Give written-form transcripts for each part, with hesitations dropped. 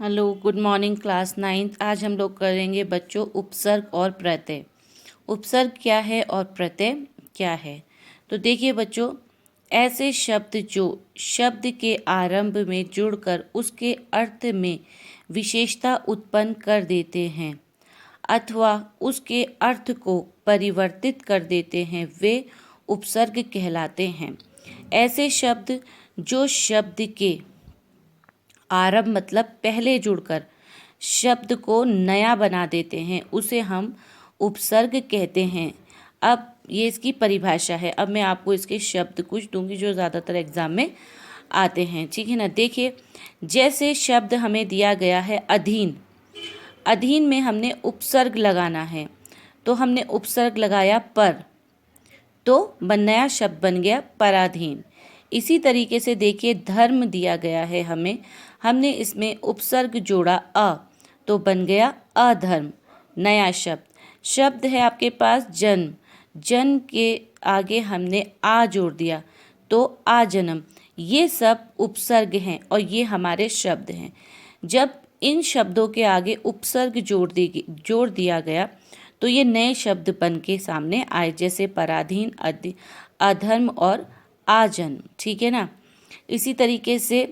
Hello, good morning class 9th। आज हम लोग करेंगे बच्चों उपसर्ग और प्रत्यय। उपसर्ग क्या है और प्रत्यय क्या है। तो देखिए बच्चों, ऐसे शब्द जो शब्द के आरंभ में जुड़कर उसके अर्थ में विशेषता उत्पन्न कर देते हैं अथवा उसके अर्थ को परिवर्तित कर देते हैं, वे उपसर्ग कहलाते हैं। ऐसे शब्द जो शब्द के आरंभ मतलब पहले जुड़कर शब्द को नया बना देते हैं, उसे हम उपसर्ग कहते हैं। अब ये इसकी परिभाषा है। अब मैं आपको इसके शब्द कुछ दूंगी जो ज़्यादातर एग्जाम में आते हैं, ठीक है ना। देखिए, जैसे शब्द हमें दिया गया है अधीन। अधीन में हमने उपसर्ग लगाना है, तो हमने उपसर्ग लगाया पर, तो नया शब्द बन गया पराधीन। इसी तरीके से देखिए, धर्म दिया गया है हमें, हमने इसमें उपसर्ग जोड़ा अ, तो बन गया अधर्म, नया शब्द। शब्द है आपके पास जन्म, जन्म के आगे हमने आ जोड़ दिया, तो आजन्म। ये सब उपसर्ग हैं और ये हमारे शब्द हैं। जब इन शब्दों के आगे उपसर्ग जोड़ दिया गया तो ये नए शब्द बन के सामने आए, जैसे पराधीन, अधर्म और आजन्म, ठीक है ना। इसी तरीके से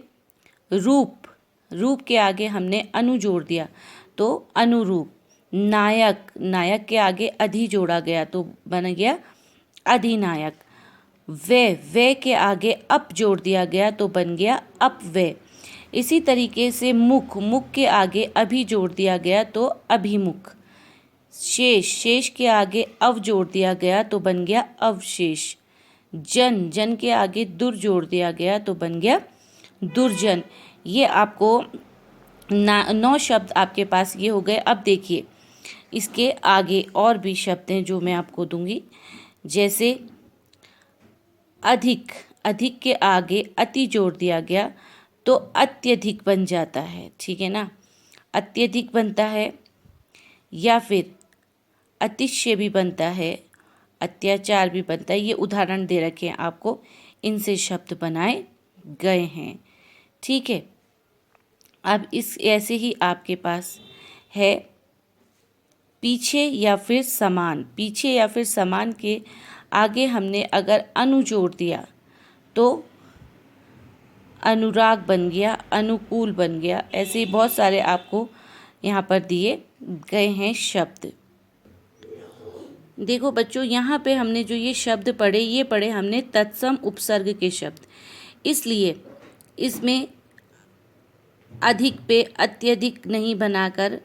रूप, रूप के आगे हमने अनु जोड़ दिया तो अनुरूप। नायक, नायक के आगे अधि जोड़ा गया तो बन गया अधिनायक। वे के आगे अप जोड़ दिया गया तो बन गया अपव्यय। इसी तरीके से मुख, मुख के आगे अभि जोड़ दिया गया तो अभिमुख। शेष, शेष के आगे अव जोड़ दिया गया तो बन गया अवशेष। जन, जन के आगे दुर जोड़ दिया गया तो बन गया दुर्जन। ये आपको 9 शब्द आपके पास ये हो गए। अब देखिए, इसके आगे और भी शब्द हैं जो मैं आपको दूंगी, जैसे अधिक, अधिक के आगे अति जोड़ दिया गया तो अत्यधिक बन जाता है, ठीक है ना। अत्यधिक बनता है, या फिर अतिशय भी बनता है, अत्याचार भी बनता है। ये उदाहरण दे रखे हैं आपको, इनसे शब्द बनाए गए हैं, ठीक है। अब इस ऐसे ही आपके पास है पीछे या फिर समान। पीछे या फिर समान के आगे हमने अगर अनु जोड़ दिया तो अनुराग बन गया, अनुकूल बन गया। ऐसे ही बहुत सारे आपको यहाँ पर दिए गए हैं शब्द। देखो बच्चों, यहाँ पे हमने जो ये शब्द पढ़े, ये पढ़े हमने तत्सम उपसर्ग के शब्द। इसलिए इसमें अधिक पे अत्यधिक नहीं बनाकर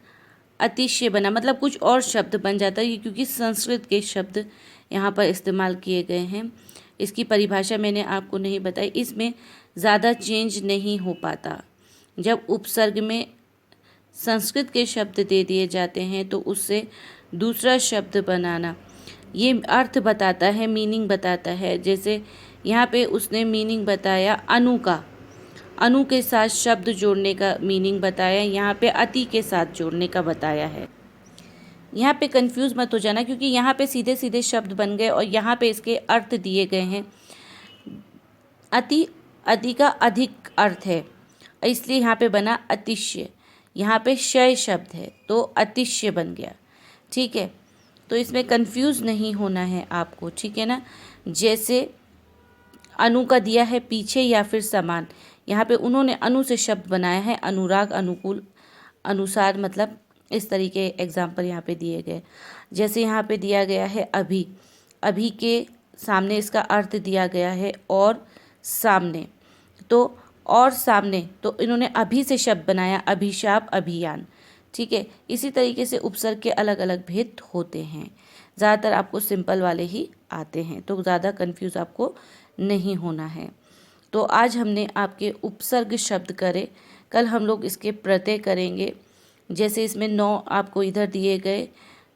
अतिशय बना, मतलब कुछ और शब्द बन जाता है, ये क्योंकि संस्कृत के शब्द यहाँ पर इस्तेमाल किए गए हैं। इसकी परिभाषा मैंने आपको नहीं बताई। इसमें ज़्यादा चेंज नहीं हो पाता। जब उपसर्ग में संस्कृत के शब्द दे दिए जाते हैं तो उससे दूसरा शब्द बनाना, ये अर्थ बताता है, मीनिंग बताता है। जैसे यहाँ पे उसने मीनिंग बताया अनु का, अनु के साथ शब्द जोड़ने का मीनिंग बताया, यहाँ पे अति के साथ जोड़ने का बताया है। यहाँ पे कंफ्यूज मत हो जाना, क्योंकि यहाँ पे सीधे सीधे शब्द बन गए और यहाँ पे इसके अर्थ दिए गए हैं। अति, अति का अधिक अर्थ है, इसलिए यहाँ पे बना अतिशय। यहाँ पे शय शब्द है तो अतिशय बन गया, ठीक है। तो इसमें कंफ्यूज नहीं होना है आपको, ठीक है ना। जैसे अनु का दिया है पीछे या फिर समान, यहाँ पे उन्होंने अनु से शब्द बनाया है अनुराग, अनुकूल, अनुसार, मतलब इस तरीके एग्जाम्पल यहाँ पे दिए गए। जैसे यहाँ पे दिया गया है अभी, अभी के सामने इसका अर्थ दिया गया है और सामने, तो और सामने, तो इन्होंने अभी से शब्द बनाया अभिशाप, अभियान, ठीक है। इसी तरीके से उपसर्ग के अलग अलग भेद होते हैं। ज़्यादातर आपको सिंपल वाले ही आते हैं, तो ज़्यादा कंफ्यूज आपको नहीं होना है। तो आज हमने आपके उपसर्ग शब्द करे, कल हम लोग इसके प्रत्यय करेंगे। जैसे इसमें 9 आपको इधर दिए गए,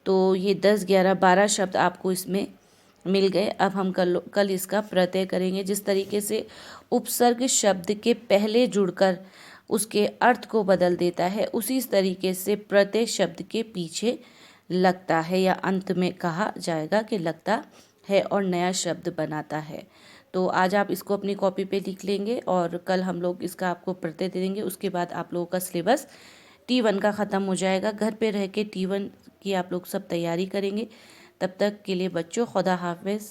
तो ये 10, 11, 12 शब्द आपको इसमें मिल गए। अब हम कल इसका प्रत्यय करेंगे। जिस तरीके से उपसर्ग शब्द के पहले जुड़कर उसके अर्थ को बदल देता है, उसी तरीके से प्रत्यय शब्द के पीछे लगता है, या अंत में कहा जाएगा कि लगता है और नया शब्द बनाता है। तो आज आप इसको अपनी कॉपी पे लिख लेंगे और कल हम लोग इसका आपको प्रत्यय दे देंगे। उसके बाद आप लोगों का सिलेबस T1 का ख़त्म हो जाएगा। घर पे रह के T1 की आप लोग सब तैयारी करेंगे। तब तक के लिए बच्चों खुदा हाफिज़।